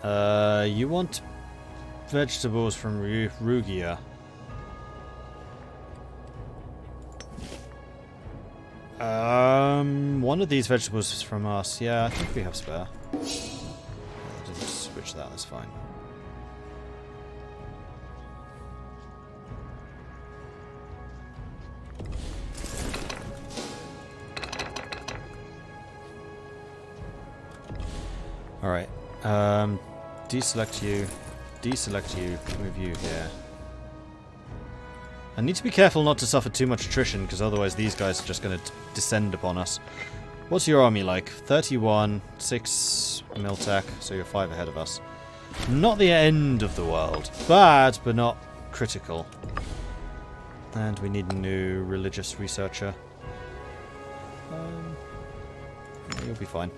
You want vegetables from Rugia. One of these vegetables is from us. Yeah, I think we have spare. Just switch that, that's fine. Alright. Deselect you. Deselect you. Move you here. I need to be careful not to suffer too much attrition, because otherwise these guys are just going to descend upon us. What's your army like? 31, 6 Miltech, so you're 5 ahead of us. Not the end of the world. Bad, but not critical. And we need a new religious researcher. You'll be fine.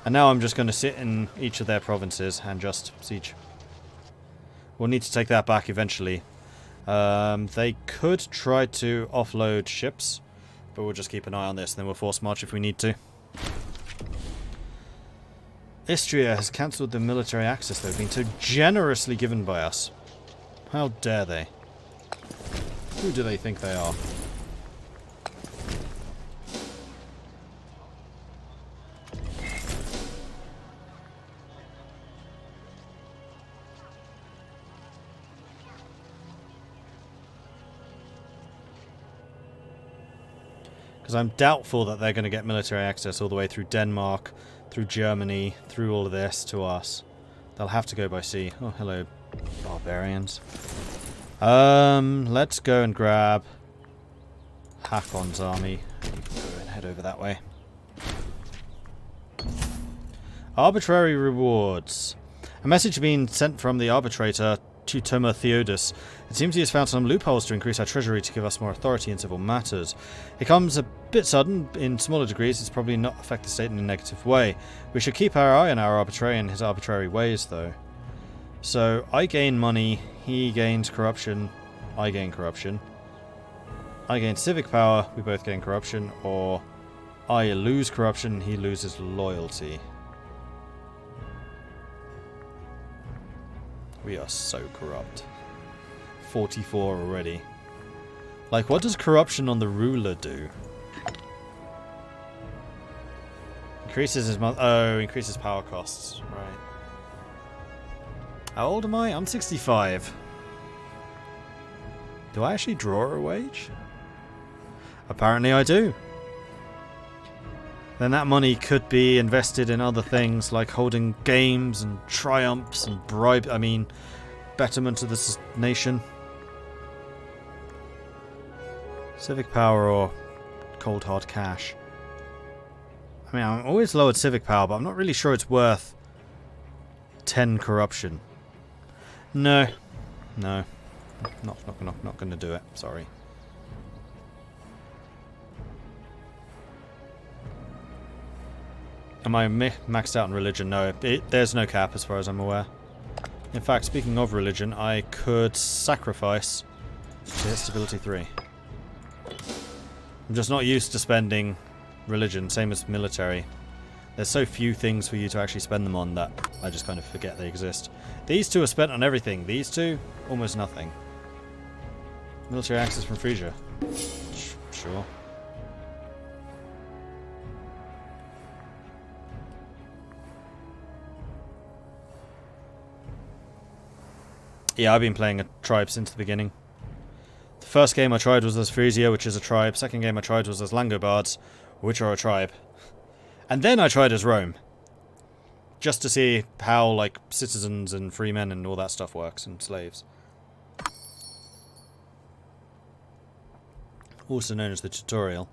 And now I'm just going to sit in each of their provinces and just siege. We'll need to take that back eventually. They could try to offload ships, but we'll just keep an eye on this, and then we'll force march if we need to. Istria has cancelled the military access they've been so generously given by us. How dare they? Who do they think they are? Because I'm doubtful that they're going to get military access all the way through Denmark, through Germany, through all of this to us. They'll have to go by sea. Oh, hello, barbarians. Let's go and grab Hakon's army. You can go and head over that way. Arbitrary rewards. A message being sent from the Arbitrator to Toma Theodos. It seems he has found some loopholes to increase our treasury to give us more authority in civil matters. It comes a bit sudden. In smaller degrees, it's probably not affect the state in a negative way. We should keep our eye on our arbitrary and his arbitrary ways, though. So, I gain money, he gains corruption, I gain corruption. I gain civic power, we both gain corruption, or I lose corruption, he loses loyalty. We are so corrupt. 44 already. Like, what does corruption on the ruler do? Increases his increases power costs. Right. How old am I? I'm 65. Do I actually draw a wage? Apparently I do. Then that money could be invested in other things like holding games and triumphs and betterment of the nation. Civic power or cold hard cash. I mean, I'm always lowered civic power, but I'm not really sure it's worth 10 corruption. No. No. Not going to do it. Sorry. Am I maxed out in religion? No. There's no cap as far as I'm aware. In fact, speaking of religion, I could sacrifice to hit stability 3. I'm just not used to spending religion, same as military. There's so few things for you to actually spend them on that I just kind of forget they exist. These two are spent on everything. These two, almost nothing. Military access from Frisia. Sure. Yeah, I've been playing a tribe since the beginning. The first game I tried was as Frisia, which is a tribe. Second game I tried was as Langobards, which are a tribe. And then I tried as Rome. Just to see how, like, citizens and free men and all that stuff works, and slaves. Also known as the tutorial.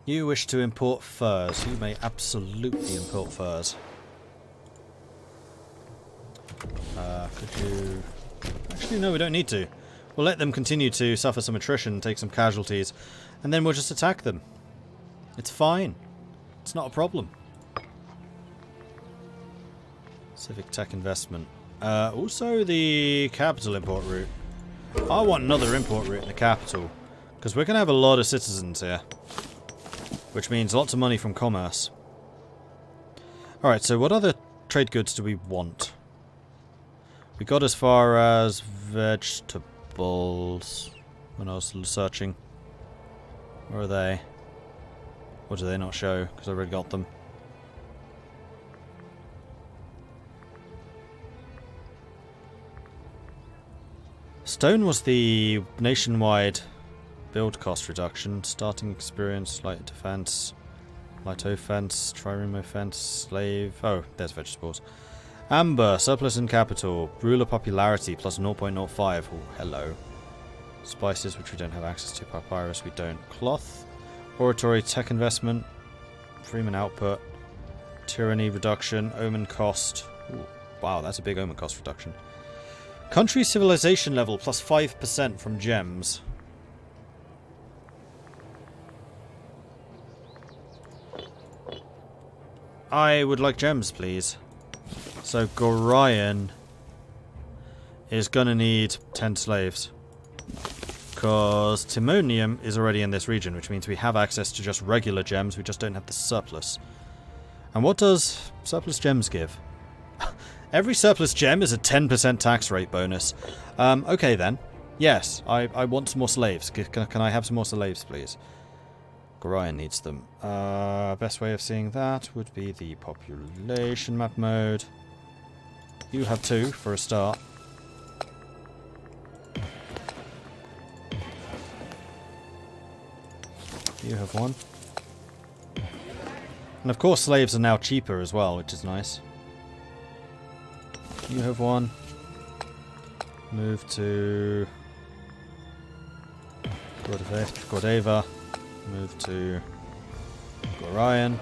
You wish to import furs. You may absolutely import furs. Could you... Actually, no, we don't need to. We'll let them continue to suffer some attrition, take some casualties, and then we'll just attack them. It's fine. It's not a problem. Civic tech investment. Also the capital import route. I want another import route in the capital. Because we're going to have a lot of citizens here. Which means lots of money from commerce. Alright, so what other trade goods do we want? We got as far as vegetables when I was searching. Where are they? Or do they not show? Because I already got them. Stone was the nationwide build cost reduction. Starting experience, light defense, light offense, trireme offense, slave. Oh, there's vegetables. Amber, surplus in capital, ruler popularity plus 0.05. Oh, hello. Spices, which we don't have access to. Papyrus, we don't. Cloth, oratory, tech investment, freeman output, tyranny reduction, omen cost. Ooh, wow, that's a big omen cost reduction. Country civilization level plus 5% from gems. I would like gems, please. So Gorion is gonna need 10 slaves. Because Timonium is already in this region, which means we have access to just regular gems, we just don't have the surplus. And what does surplus gems give? Every surplus gem is a 10% tax rate bonus. Okay then. Yes, I want some more slaves. Can I have some more slaves, please? Gorion needs them. Best way of seeing that would be the population map mode. You have 2 for a start. You have 1. And of course slaves are now cheaper as well, which is nice. You have 1. Move to Gordeva. Move to Gorion.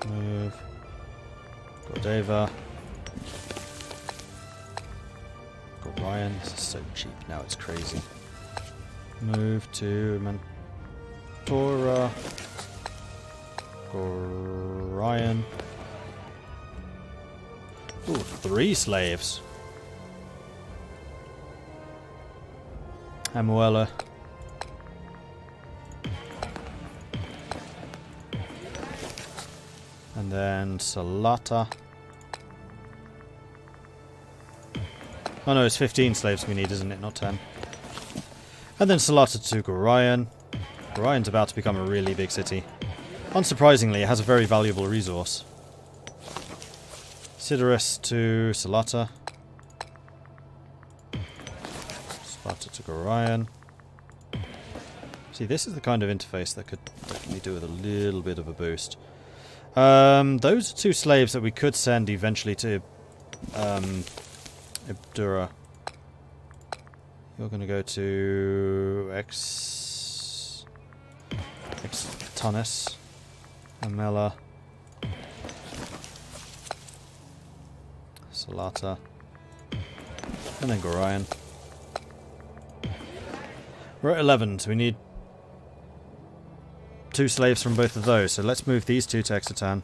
Move Gordeva. Gorion. This is so cheap now, it's crazy. Move to Mentora. Gorion. Ooh, 3 slaves. Amuela. And then Salata. Oh no, it's 15 slaves we need, isn't it? Not 10. And then Salata to Gorion. Gorion's about to become a really big city. Unsurprisingly, it has a very valuable resource. Sidoris to Salata. Salata to Gorion. See, this is the kind of interface that could definitely do with a little bit of a boost. Those are 2 slaves that we could send eventually to Ibdura. You're going to go to Tunis, Amela, Salata, and then Gorion. We're at 11, so we need 2 slaves from both of those. So let's move these 2 to Exetan.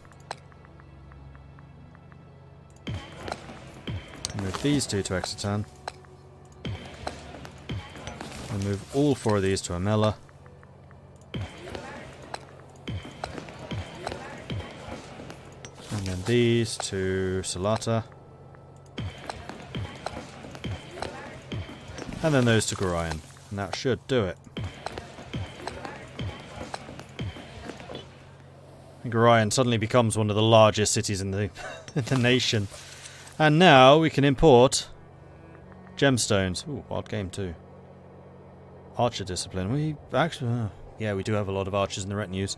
Move these 2 to Exetan. And move all 4 of these to Amela. And then these to Salata. And then those to Gorion. And that should do it. And Gorion suddenly becomes one of the largest cities in the in the nation. And now we can import gemstones. Ooh, wild game too. Archer discipline. We actually... yeah, we do have a lot of archers in the retinues.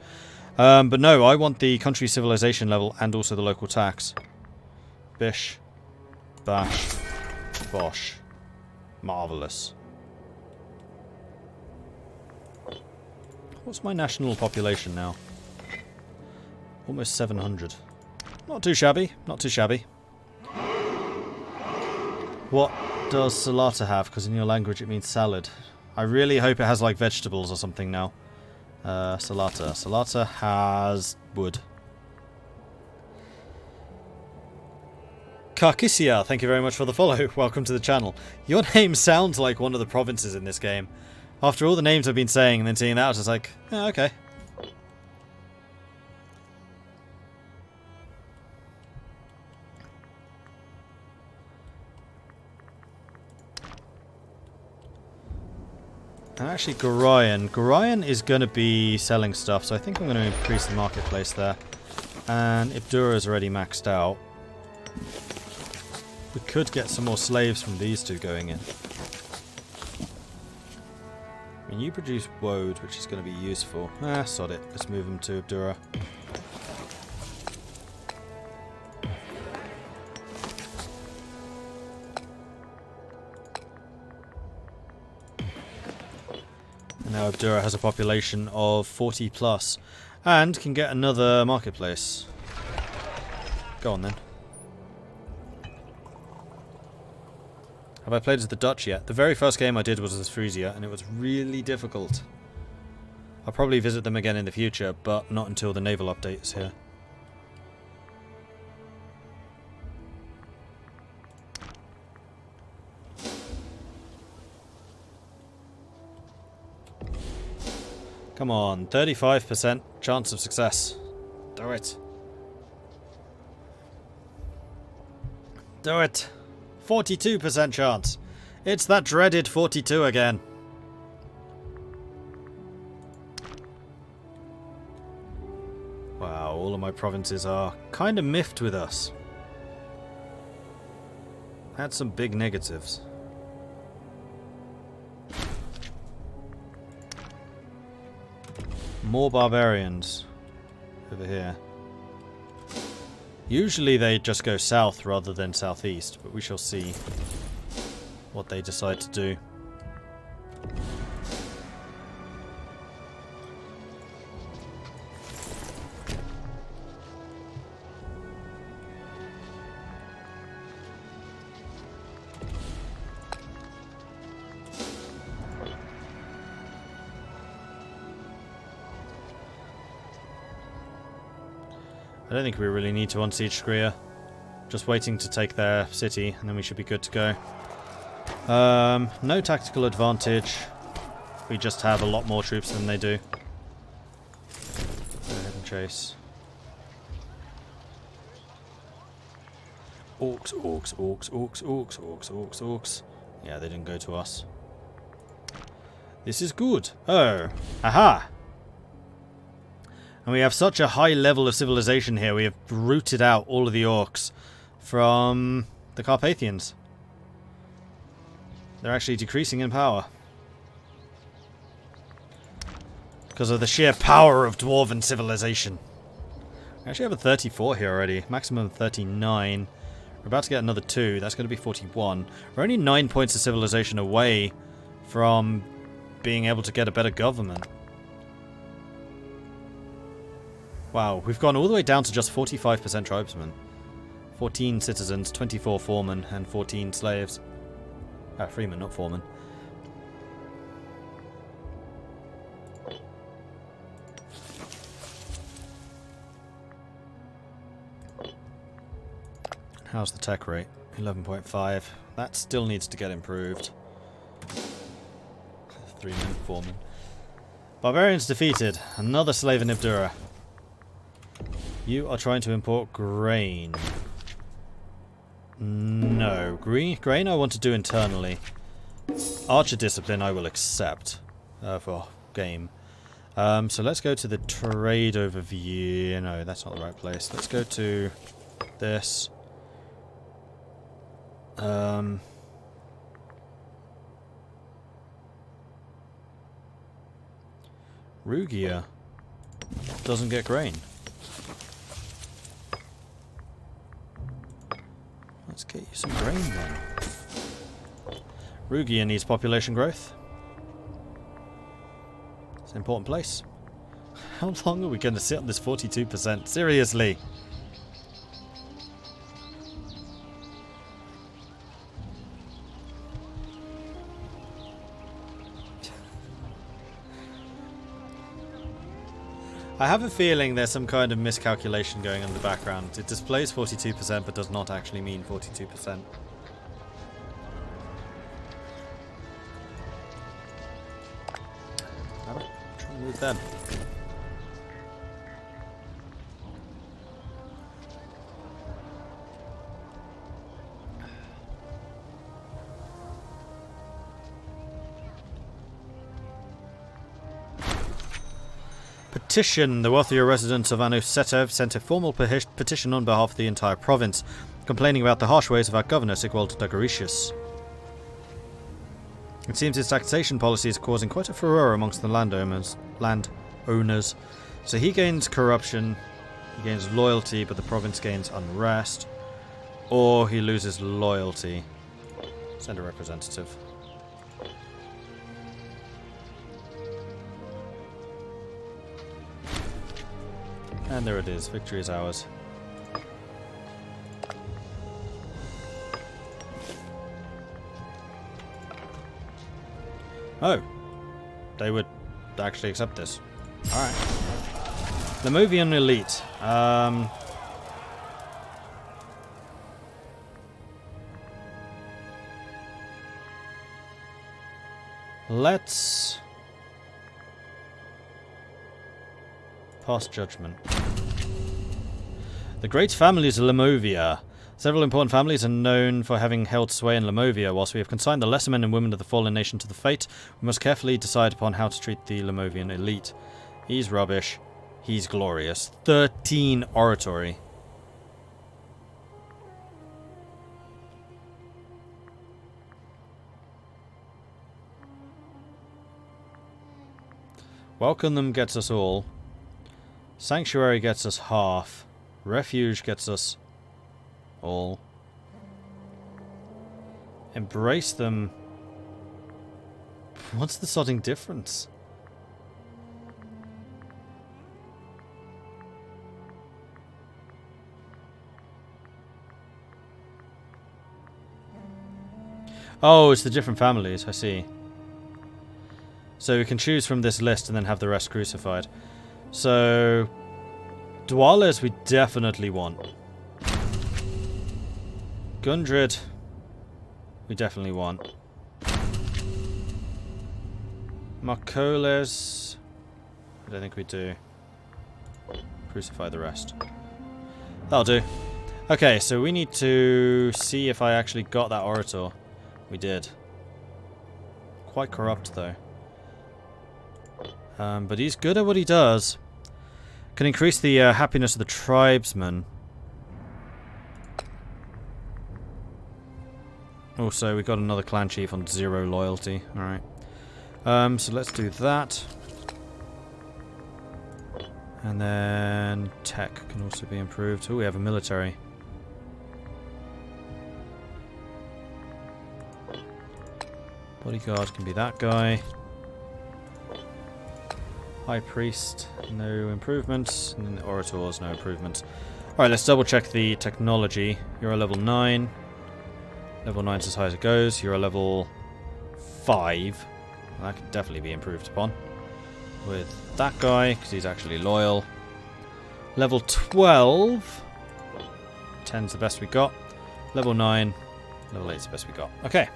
But no, I want the country civilization level and also the local tax. Bish. Bash. Bosh. Marvellous. What's my national population now? Almost 700. Not too shabby. Not too shabby. What does Salata have? Because in your language it means salad. I really hope it has like vegetables or something now. Salata. Salata has wood. Karkisia, thank you very much for the follow. Welcome to the channel. Your name sounds like one of the provinces in this game. After all the names I've been saying and then seeing that, I was just like, oh, okay. And actually, Gorion is going to be selling stuff, so I think I'm going to increase the marketplace there. And Ibdura's already maxed out. We could get some more slaves from these two going in. I mean, you produce woad, which is going to be useful. Ah, sod it. Let's move them to Ibdura. Now Ibdura has a population of 40 plus and can get another marketplace. Go on then. Have I played as the Dutch yet? The very first game I did was as Frisia and it was really difficult. I'll probably visit them again in the future, but not until the naval update is here. Come on, 35% chance of success. Do it. Do it. 42% chance. It's that dreaded 42 again. Wow, all of my provinces are kind of miffed with us. Had some big negatives. More barbarians over here. Usually they just go south rather than southeast, but we shall see what they decide to do. I don't think we really need to unsiege Skria. Just waiting to take their city, and then we should be good to go. No tactical advantage. We just have a lot more troops than they do. Go ahead and chase. Orcs, orcs, orcs, orcs, orcs, orcs, orcs, orcs. Yeah, they didn't go to us. This is good. Oh, aha! And we have such a high level of civilization here, we have rooted out all of the orcs from the Carpathians. They're actually decreasing in power. Because of the sheer power of dwarven civilization. We actually have a 34 here already, maximum 39. We're about to get another 2, that's going to be 41. We're only 9 points of civilization away from being able to get a better government. Wow, we've gone all the way down to just 45% tribesmen. 14 citizens, 24 foremen, and 14 slaves. Freemen, not foremen. How's the tech rate? 11.5. That still needs to get improved. 3 men, 4 men. Barbarians defeated. Another slave in Ibdura. You are trying to import grain. No. Grain I want to do internally. Archer discipline I will accept for game. So let's go to the trade overview. No, that's not the right place. Let's go to this. Rugia doesn't get grain. Let's get you some grain then. Rugia needs population growth. It's an important place. How long are we going to sit on this 42%? Seriously? I have a feeling there's some kind of miscalculation going on in the background. It displays 42% but does not actually mean 42%. Damn it. I'm trying to move them. Petition. The wealthier residents of outset sent a formal petition on behalf of the entire province, complaining about the harsh ways of our governor, Sigwald Dagaricius. It seems his taxation policy is causing quite a furore amongst the landowners. So he gains corruption, he gains loyalty, but the province gains unrest. Or he loses loyalty. Send a representative. And there it is. Victory is ours. Oh. They would actually accept this. Alright. Lamovian elite. Let's pass judgment. The great families of Lamovia. Several important families are known for having held sway in Lamovia. Whilst we have consigned the lesser men and women of the fallen nation to the fate, we must carefully decide upon how to treat the Lamovian elite. He's rubbish. He's glorious. 13 oratory. Welcome them gets us all. Sanctuary gets us half. Refuge gets us all. Embrace them. What's the sodding difference? Oh, it's the different families, I see. So we can choose from this list and then have the rest crucified. So Dwalers we definitely want. Gundred we definitely want. Marcoles I don't think we do. Crucify the rest. That'll do. Okay, so we need to see if I actually got that Orator. We did. Quite corrupt though. But he's good at what he does. Can increase the happiness of the tribesmen. Also, we got another clan chief on 0 loyalty. Alright. So let's do that. And then tech can also be improved. Oh, we have a military. Bodyguard can be that guy. High Priest, no improvements. And then Orators, no improvements. Alright, let's double check the technology. You're a level 9. Level 9's as high as it goes. You're a level 5. Well, that could definitely be improved upon. With that guy, because he's actually loyal. Level 12. 10's the best we got. Level 9. Level 8's the best we got. Okay.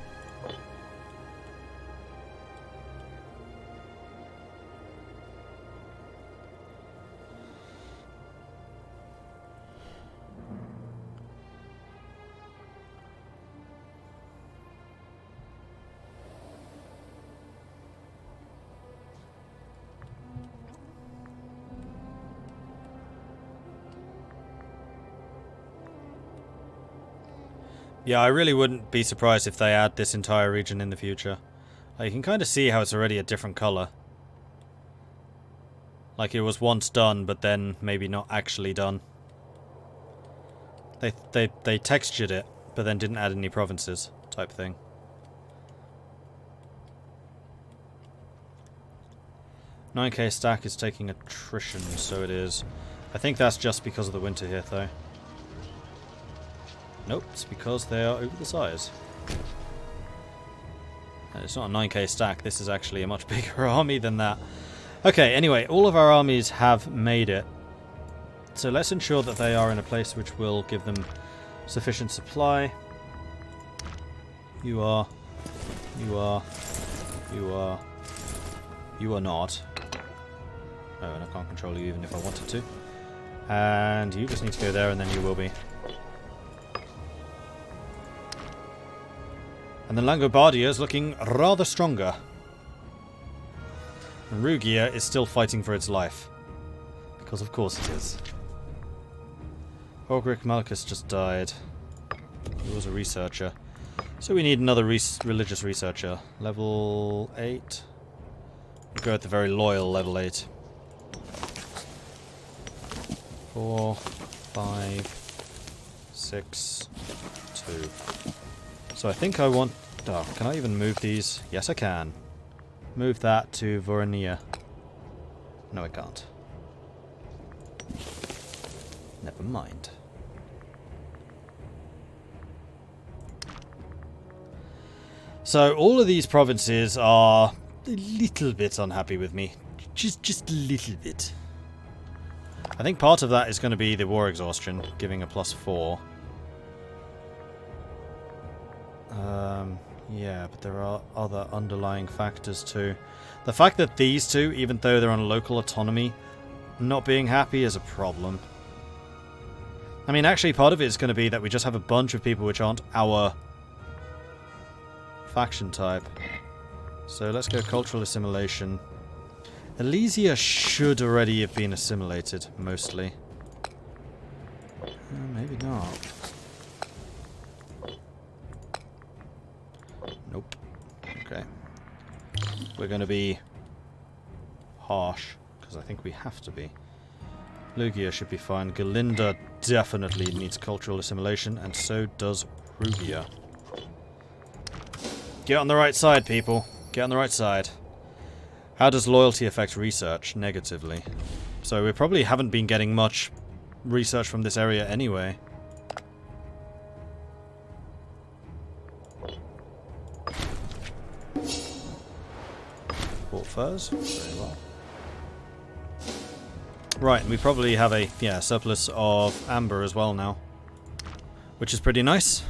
Yeah, I really wouldn't be surprised if they add this entire region in the future. Like, you can kind of see how it's already a different colour. Like it was once done, but then maybe not actually done. They textured it, but then didn't add any provinces, type thing. $9k stack is taking attrition, so it is. I think that's just because of the winter here, though. Nope, it's because they are over the size. And it's not a 9k stack, this is actually a much bigger army than that. Okay, anyway, all of our armies have made it. So let's ensure that they are in a place which will give them sufficient supply. You are. You are. You are. You are not. Oh, and I can't control you even if I wanted to. And you just need to go there and then you will be. And the Langobardia is looking rather stronger. And Rugia is still fighting for its life. Because of course it is. Orgric Malchus just died. He was a researcher. So we need another religious researcher. Level 8. We'll go at the very loyal level 8. 4, 5, 6, 2. So I think I want... Oh, can I even move these? Yes, I can. Move that to Vorania. No, I can't. Never mind. So all of these provinces are a little bit unhappy with me. Just a little bit. I think part of that is going to be the war exhaustion, giving a +4. Yeah, but there are other underlying factors too. The fact that these two, even though they're on local autonomy, not being happy is a problem. I mean, actually, part of it is going to be that we just have a bunch of people which aren't our faction type. So let's go cultural assimilation. Elysia should already have been assimilated, mostly. Maybe not. Nope. Okay. We're going to be harsh, because I think we have to be. Lugia should be fine. Galinda definitely needs cultural assimilation, and so does Rugia. Get on the right side, people. Get on the right side. How does loyalty affect research? Negatively. So we probably haven't been getting much research from this area anyway. Bought furs. Very well. Right, we probably have a surplus of amber as well now, which is pretty nice.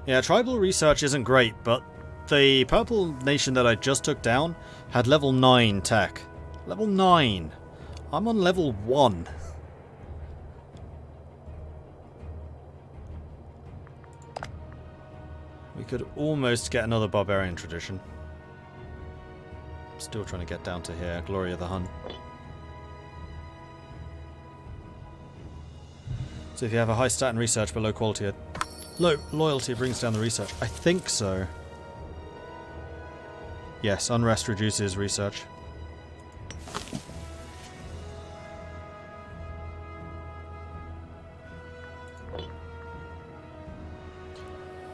Yeah, tribal research isn't great, but the purple nation that I just took down had level 9 tech. Level 9! I'm on level 1. We could almost get another barbarian tradition. Still trying to get down to here. Glory of the Hun. So if you have a high stat in research but low quality, low loyalty, it brings down the research. I think so. Yes, unrest reduces research.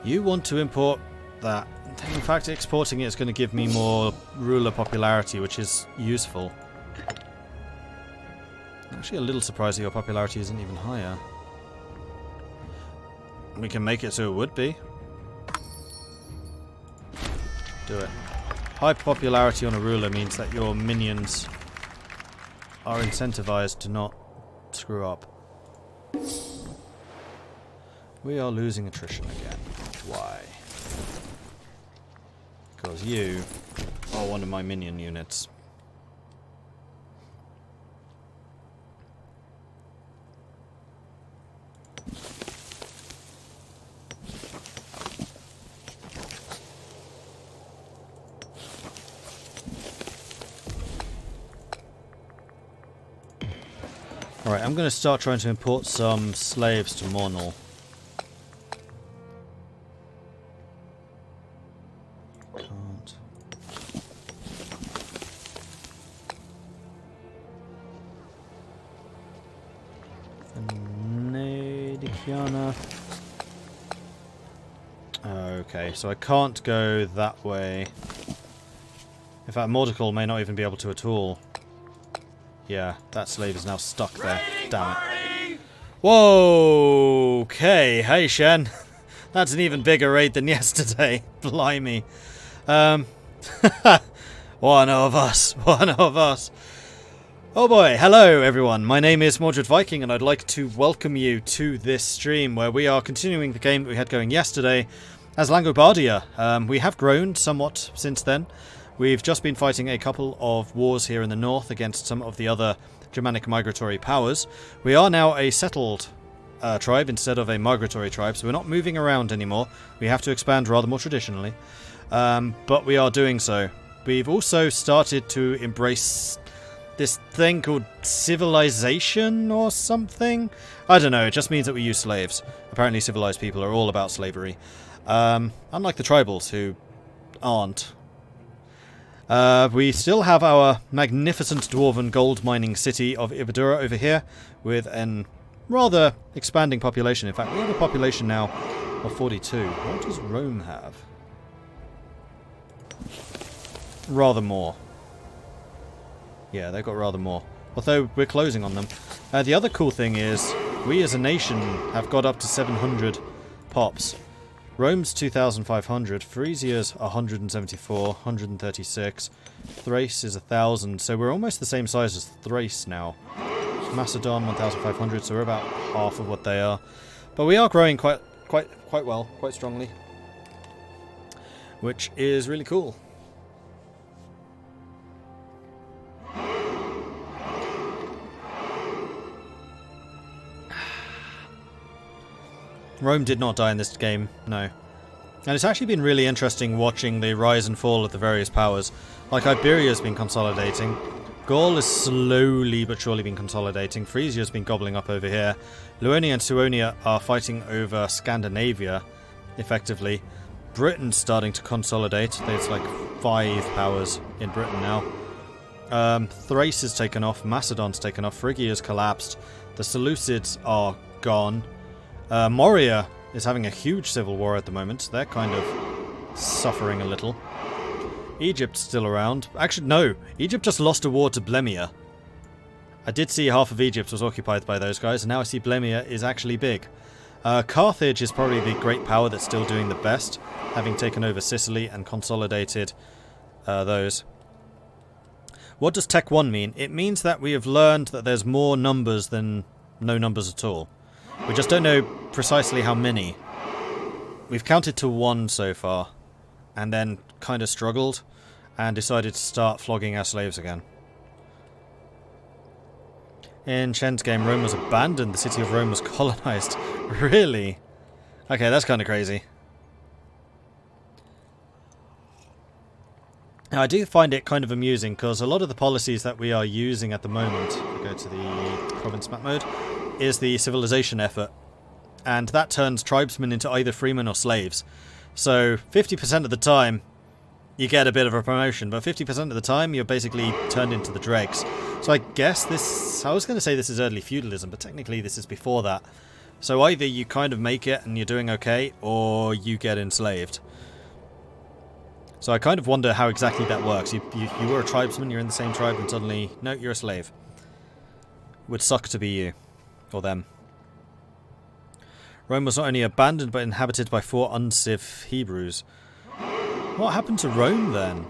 You want to import that. In fact, exporting it is going to give me more ruler popularity, which is useful. I'm actually a little surprised that your popularity isn't even higher. We can make it so it would be. Do it. High popularity on a ruler means that your minions are incentivized to not screw up. We are losing attrition again. Why? Because you are one of my minion units. Alright, I'm going to start trying to import some slaves to Mornal. Can't. Venedikiana. Okay, so I can't go that way. In fact, Mordical may not even be able to at all. Yeah, that slave is now stuck there. Damn it. Whoa! Okay, hey Shen. That's an even bigger raid than yesterday. Blimey. One of us. One of us. Oh boy, hello everyone. My name is Mordred Viking and I'd like to welcome you to this stream where we are continuing the game that we had going yesterday as Langobardia. We have grown somewhat since then. We've just been fighting a couple of wars here in the north against some of the other Germanic migratory powers. We are now a settled tribe instead of a migratory tribe, so we're not moving around anymore. We have to expand rather more traditionally, but we are doing so. We've also started to embrace this thing called civilization or something. I don't know, it just means that we use slaves. Apparently civilized people are all about slavery. Unlike the tribals who aren't. We still have our magnificent dwarven gold mining city of Imeprator over here with an rather expanding population. In fact, we have a population now of 42. What does Rome have? Rather more. Yeah, they've got rather more. Although we're closing on them. The other cool thing is, we as a nation have got up to 700 pops. Rome's 2,500, Frisia's 174, 136, Thrace is 1,000, so we're almost the same size as Thrace now. Macedon 1,500, so we're about half of what they are. But we are growing quite well, quite strongly. Which is really cool. Rome did not die in this game, no. And it's actually been really interesting watching the rise and fall of the various powers. Like Iberia's been consolidating, Gaul is slowly but surely been consolidating, Frisia's been gobbling up over here, Luonia and Suonia are fighting over Scandinavia, effectively. Britain's starting to consolidate, there's like 5 powers in Britain now. Thrace has taken off, Macedon's taken off, Phrygia's collapsed, the Seleucids are gone. Moria is having a huge civil war at the moment. They're kind of suffering a little. Egypt's still around. Actually, no. Egypt just lost a war to Blemia. I did see half of Egypt was occupied by those guys, and now I see Blemia is actually big. Carthage is probably the great power that's still doing the best, having taken over Sicily and consolidated those. What does Tech 1 mean? It means that we have learned that there's more numbers than no numbers at all. We just don't know precisely how many. We've counted to 1 so far, and then kind of struggled, and decided to start flogging our slaves again. In Chen's game, Rome was abandoned, the city of Rome was colonized. Really? Okay, that's kind of crazy. Now, I do find it kind of amusing, because a lot of the policies that we are using at the moment, if we go to the province map mode, is the civilization effort, and that turns tribesmen into either freemen or slaves. So 50% of the time you get a bit of a promotion, but 50% of the time you're basically turned into the dregs. So I guess this, I was going to say this is early feudalism, but technically this is before that. So either you kind of make it and you're doing okay, or you get enslaved. So I kind of wonder how exactly that works. You were a tribesman, you're in the same tribe, and suddenly, no, you're a slave. Would suck to be you. Or them. Rome was not only abandoned but inhabited by 4 unciv Hebrews. What happened to Rome then?